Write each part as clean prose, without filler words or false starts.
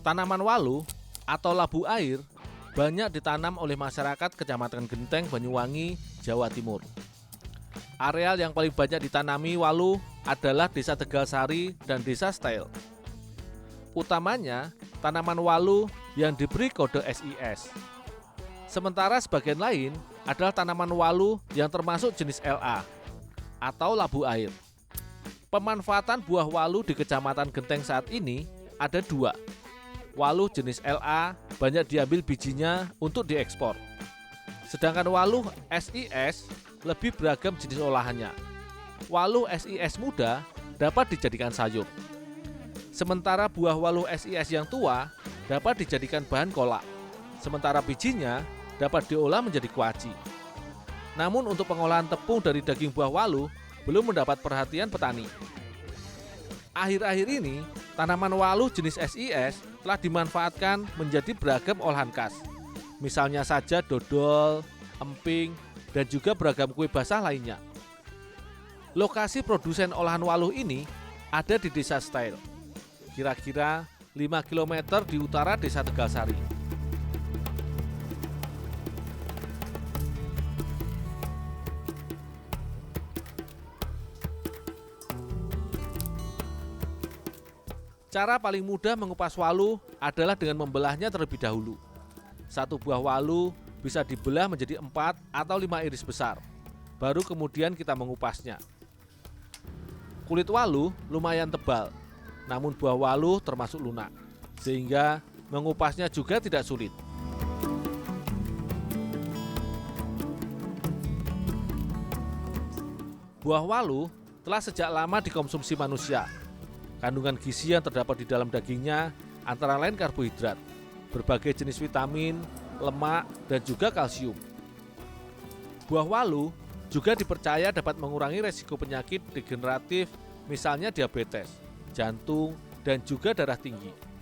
Tanaman waluh atau labu air banyak ditanam oleh masyarakat Kecamatan Genteng, Banyuwangi, Jawa Timur. Areal yang paling banyak ditanami waluh adalah Desa Tegalsari dan Desa Style. Utamanya tanaman waluh yang diberi kode SIS. Sementara sebagian lain adalah tanaman waluh yang termasuk jenis LA atau labu air. Pemanfaatan buah waluh di Kecamatan Genteng saat ini ada dua. Waluh jenis LA banyak diambil bijinya untuk diekspor. Sedangkan waluh SIS lebih beragam jenis olahannya. Waluh SIS muda dapat dijadikan sayur. Sementara buah waluh SIS yang tua dapat dijadikan bahan kolak. Sementara bijinya dapat diolah menjadi kuaci. Namun untuk pengolahan tepung dari daging buah waluh belum mendapat perhatian petani. Akhir-akhir ini, tanaman waluh jenis SIS telah dimanfaatkan menjadi beragam olahan khas. Misalnya saja dodol, emping, dan juga beragam kue basah lainnya. Lokasi produsen olahan waluh ini ada di Desa Style, kira-kira 5 km di utara Desa Tegalsari. Cara paling mudah mengupas waluh adalah dengan membelahnya terlebih dahulu. Satu buah waluh bisa dibelah menjadi 4 atau 5 iris besar. Baru kemudian kita mengupasnya. Kulit waluh lumayan tebal, namun buah waluh termasuk lunak, sehingga mengupasnya juga tidak sulit. Buah waluh telah sejak lama dikonsumsi manusia. Kandungan gizi yang terdapat di dalam dagingnya antara lain karbohidrat, berbagai jenis vitamin, lemak, dan juga kalsium. Buah waluh juga dipercaya dapat mengurangi resiko penyakit degeneratif, misalnya diabetes, jantung, dan juga darah tinggi.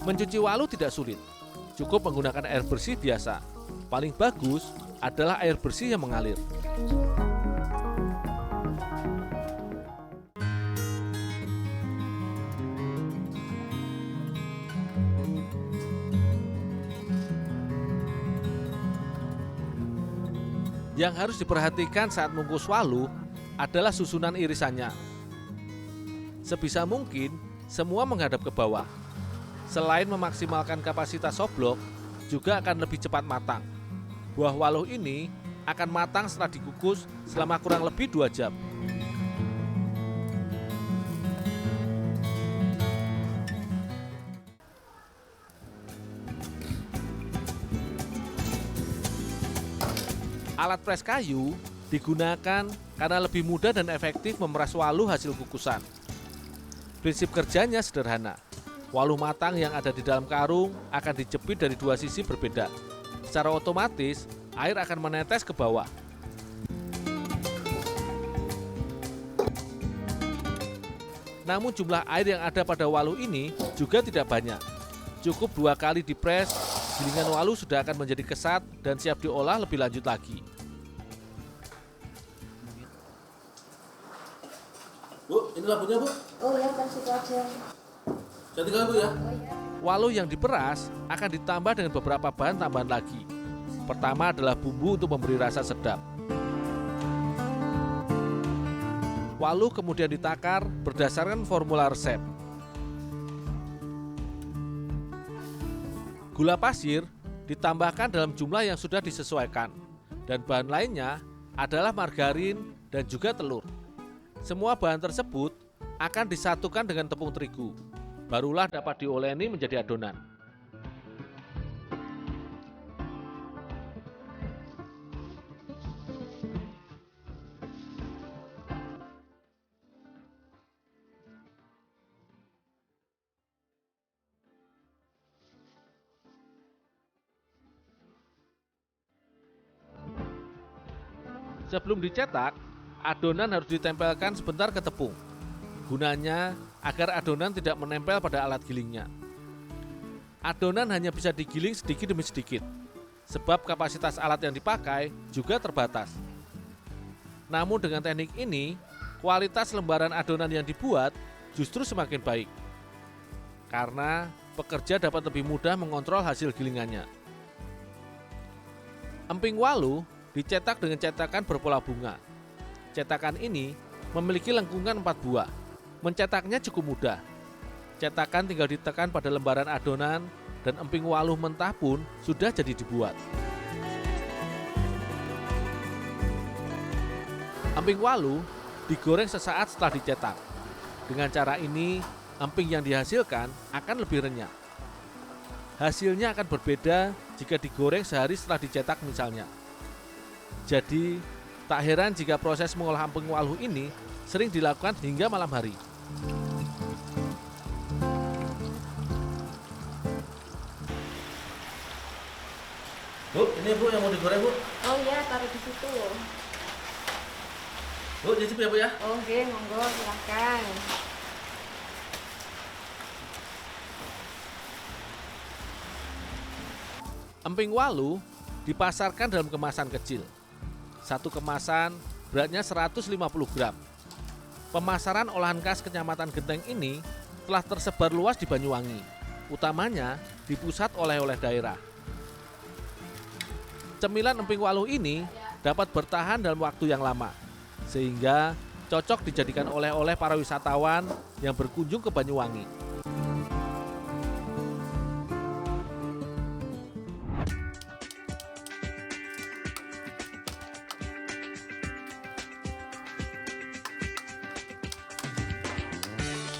Mencuci waluh tidak sulit, cukup menggunakan air bersih biasa. Paling bagus adalah air bersih yang mengalir. Yang harus diperhatikan saat mengukus waluh adalah susunan irisannya. Sebisa mungkin semua menghadap ke bawah. Selain memaksimalkan kapasitas soblok, juga akan lebih cepat matang. Buah waluh ini akan matang setelah dikukus selama kurang lebih 2 jam. Alat pres kayu digunakan karena lebih mudah dan efektif memeras waluh hasil kukusan. Prinsip kerjanya sederhana. Waluh matang yang ada di dalam karung akan dijepit dari 2 sisi berbeda. Secara otomatis, air akan menetes ke bawah. Namun jumlah air yang ada pada waluh ini juga tidak banyak. Cukup 2 kali dipres, gilingan waluh sudah akan menjadi kesat dan siap diolah lebih lanjut lagi. Bu, ini labunya, Bu. Oh ya, kan situ aja. Jadi Bu ya. Oh ya. Waluh yang diperas akan ditambah dengan beberapa bahan tambahan lagi. Pertama adalah bumbu untuk memberi rasa sedap. Waluh kemudian ditakar berdasarkan formula resep. Gula pasir ditambahkan dalam jumlah yang sudah disesuaikan. Dan bahan lainnya adalah margarin dan juga telur. Semua bahan tersebut akan disatukan dengan tepung terigu. Barulah dapat dioleni menjadi adonan. Sebelum dicetak, adonan harus ditempelkan sebentar ke tepung. Gunanya agar adonan tidak menempel pada alat gilingnya. Adonan hanya bisa digiling sedikit demi sedikit. sebab kapasitas alat yang dipakai juga terbatas. Namun dengan teknik ini, kualitas lembaran adonan yang dibuat justru semakin baik, karena pekerja dapat lebih mudah mengontrol hasil gilingannya. Emping walu dicetak dengan cetakan berpola bunga. Cetakan ini memiliki lengkungan 4 buah. Mencetaknya cukup mudah. Cetakan tinggal ditekan pada lembaran adonan dan emping walu mentah pun sudah jadi dibuat. Emping walu digoreng sesaat setelah dicetak. Dengan cara ini, emping yang dihasilkan akan lebih renyah. Hasilnya akan berbeda jika digoreng sehari setelah dicetak misalnya. Jadi, tak heran jika proses mengolah emping walu ini sering dilakukan hingga malam hari. Bu, ini Bu yang mau digoreng Bu. Oh iya, taruh di situ. Bu, nyicip ya Bu ya. Oke, monggo silahkan. Emping walu dipasarkan dalam kemasan kecil. Satu kemasan beratnya 150 gram. Pemasaran olahan khas Kecamatan Genteng ini telah tersebar luas di Banyuwangi, utamanya di pusat oleh-oleh daerah. Cemilan emping walu ini dapat bertahan dalam waktu yang lama, sehingga cocok dijadikan oleh-oleh para wisatawan yang berkunjung ke Banyuwangi.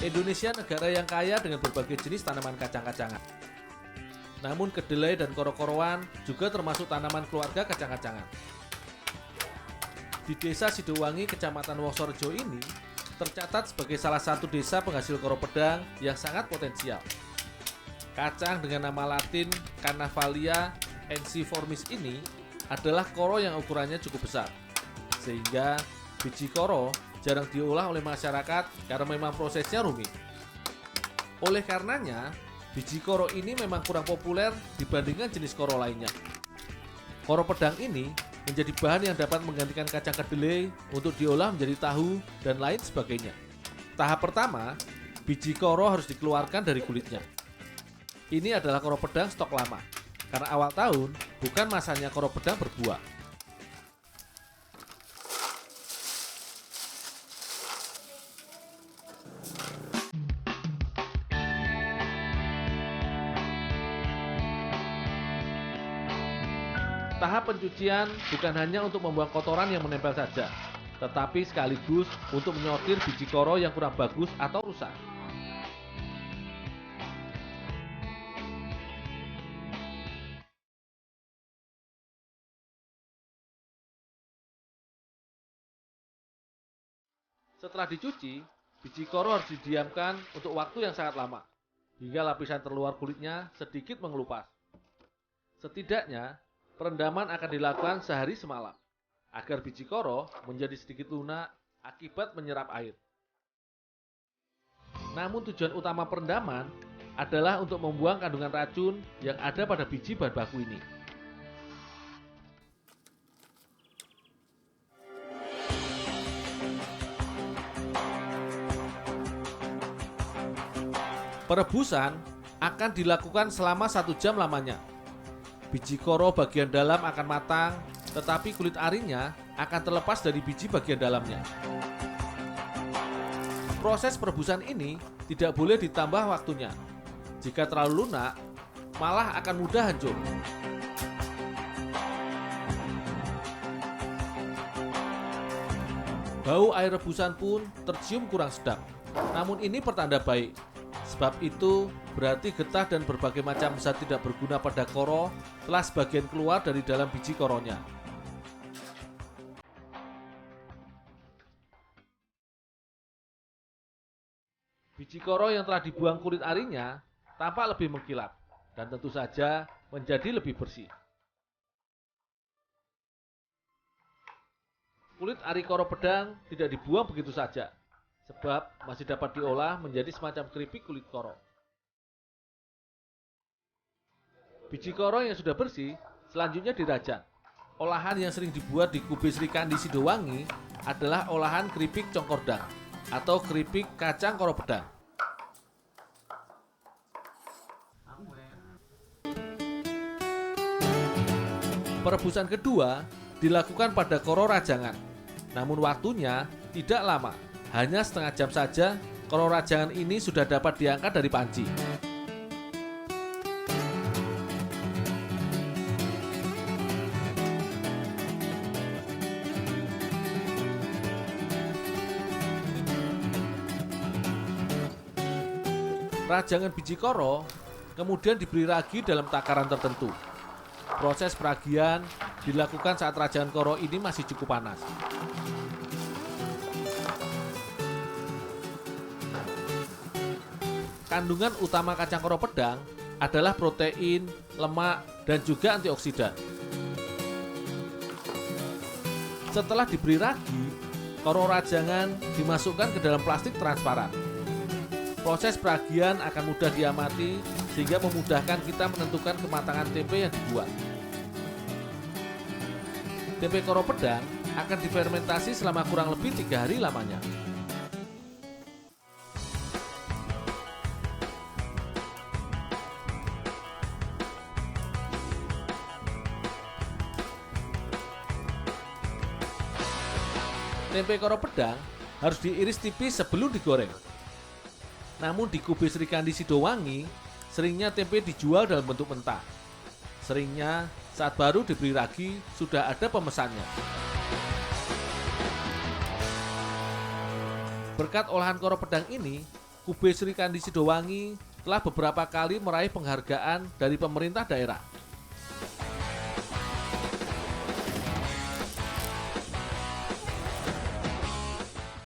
Indonesia negara yang kaya dengan berbagai jenis tanaman kacang-kacangan. Namun kedelai dan koro-koroan juga termasuk tanaman keluarga kacang-kacangan. Di desa Sidowangi, Kecamatan Wosorejo ini tercatat sebagai salah satu desa penghasil koro pedang yang sangat potensial. Kacang dengan nama latin Carnavalia ensiformis ini adalah koro yang ukurannya cukup besar, sehingga biji koro jarang diolah oleh masyarakat karena memang prosesnya rumit. Oleh karenanya, biji koro ini memang kurang populer dibandingkan jenis koro lainnya. Koro pedang ini menjadi bahan yang dapat menggantikan kacang kedelai untuk diolah menjadi tahu dan lain sebagainya. Tahap pertama, biji koro harus dikeluarkan dari kulitnya. Ini adalah koro pedang stok lama, karena awal tahun bukan masanya koro pedang berbuah. Tahap pencucian bukan hanya untuk membuang kotoran yang menempel saja, tetapi sekaligus untuk menyortir biji koro yang kurang bagus atau rusak. Setelah dicuci, biji koro harus didiamkan untuk waktu yang sangat lama, hingga lapisan terluar kulitnya sedikit mengelupas. Setidaknya, perendaman akan dilakukan sehari semalam, agar biji koro menjadi sedikit lunak akibat menyerap air. Namun tujuan utama perendaman adalah untuk membuang kandungan racun yang ada pada biji bahan baku ini. Perebusan akan dilakukan selama 1 jam lamanya. Biji koro bagian dalam akan matang, tetapi kulit arinya akan terlepas dari biji bagian dalamnya. Proses perebusan ini tidak boleh ditambah waktunya. Jika terlalu lunak, malah akan mudah hancur. Bau air rebusan pun tercium kurang sedap. Namun ini pertanda baik. Sebab itu berarti getah dan berbagai macam zat tidak berguna pada koro telah sebagian keluar dari dalam biji koronya. Biji koro yang telah dibuang kulit arinya tampak lebih mengkilap dan tentu saja menjadi lebih bersih. Kulit ari koro pedang tidak dibuang begitu saja, sebab masih dapat diolah menjadi semacam keripik kulit koro. Biji koro yang sudah bersih Selanjutnya dirajang. Olahan yang sering dibuat di Kube Srikandi Sidowangi adalah olahan keripik congkordang atau keripik kacang koro pedang. Perebusan kedua dilakukan pada koro rajangan. Namun waktunya tidak lama, hanya setengah jam saja koro rajangan ini sudah dapat diangkat dari panci. Rajangan biji koro kemudian diberi ragi dalam takaran tertentu. Proses peragian dilakukan saat rajangan koro ini masih cukup panas. Kandungan utama kacang koro pedang adalah protein, lemak, dan juga antioksidan. Setelah diberi ragi, koro rajangan dimasukkan ke dalam plastik transparan. Proses peragian akan mudah diamati sehingga memudahkan kita menentukan kematangan tempe yang dibuat. Tempe koro pedang akan difermentasi selama kurang lebih 3 hari lamanya. Tempe koro pedang harus diiris tipis sebelum digoreng. Namun di Kube Srikandi Sidowangi, seringnya tempe dijual dalam bentuk mentah. Seringnya saat baru diberi ragi, sudah ada pemesannya. Berkat olahan koro pedang ini, Kube Srikandi Sidowangi telah beberapa kali meraih penghargaan dari pemerintah daerah.